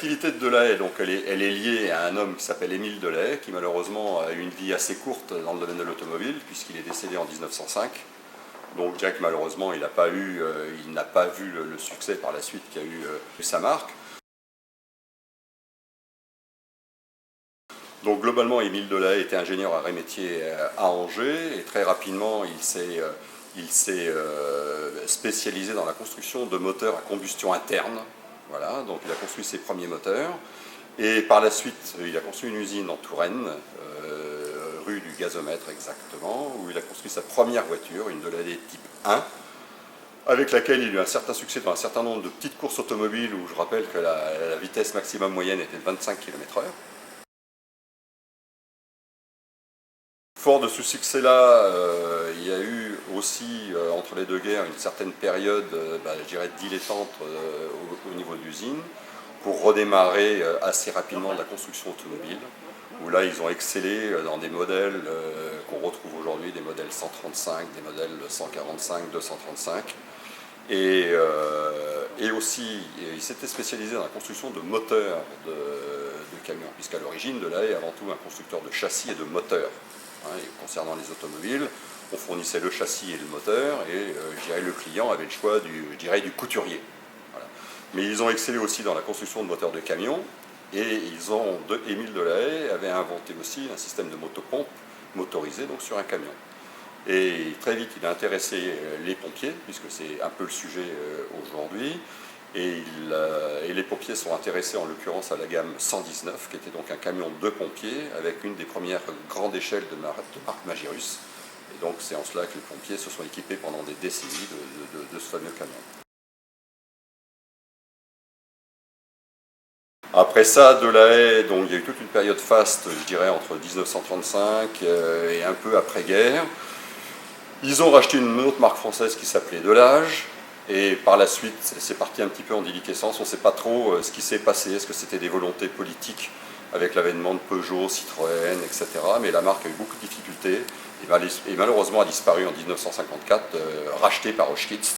l'activité de Delahaye, donc, elle est liée à un homme qui s'appelle Émile Delahaye, qui malheureusement a eu une vie assez courte dans le domaine de l'automobile, puisqu'il est décédé en 1905. Donc Jack, malheureusement, il n'a pas vu le succès par la suite qu'a eu sa marque. Donc globalement, Émile Delahaye était ingénieur arrêt métier à Angers, et très rapidement, il s'est spécialisé dans la construction de moteurs à combustion interne. Voilà, donc il a construit ses premiers moteurs. Et par la suite, il a construit une usine en Touraine, rue du Gazomètre exactement, où il a construit sa première voiture, une Delahaye type 1, avec laquelle il a eu un certain succès dans un certain nombre de petites courses automobiles, où je rappelle que la vitesse maximum moyenne était de 25 km/h. Fort de ce succès-là, il y a eu aussi, entre les deux guerres, une certaine période, je dirais, dilettante au niveau de l'usine, pour redémarrer assez rapidement la construction automobile, où là, ils ont excellé dans des modèles qu'on retrouve aujourd'hui, des modèles 135, des modèles 145, 235. Et aussi, ils s'étaient spécialisés dans la construction de moteurs de camions, puisqu'à l'origine, Delahaye est avant tout un constructeur de châssis et de moteurs. Et concernant les automobiles, on fournissait le châssis et le moteur, et je dirais, le client avait le choix du couturier. Voilà. Mais ils ont excellé aussi dans la construction de moteurs de camions, et Émile Delahaye avait inventé aussi un système de motopompe motorisé donc sur un camion. Et très vite, il a intéressé les pompiers, puisque c'est un peu le sujet aujourd'hui. Et les pompiers sont intéressés en l'occurrence à la gamme 119, qui était donc un camion de pompiers avec une des premières grandes échelles de marque Magirus. Et donc c'est en cela que les pompiers se sont équipés pendant des décennies de ce fameux camion. Après ça, Delahaye, donc il y a eu toute une période faste, je dirais, entre 1935 et un peu après-guerre. Ils ont racheté une autre marque française qui s'appelait Delage. Et par la suite, c'est parti un petit peu en déliquescence. On ne sait pas trop ce qui s'est passé. Est-ce que c'était des volontés politiques avec l'avènement de Peugeot, Citroën, etc. Mais la marque a eu beaucoup de difficultés et malheureusement a disparu en 1954, rachetée par Auschwitz.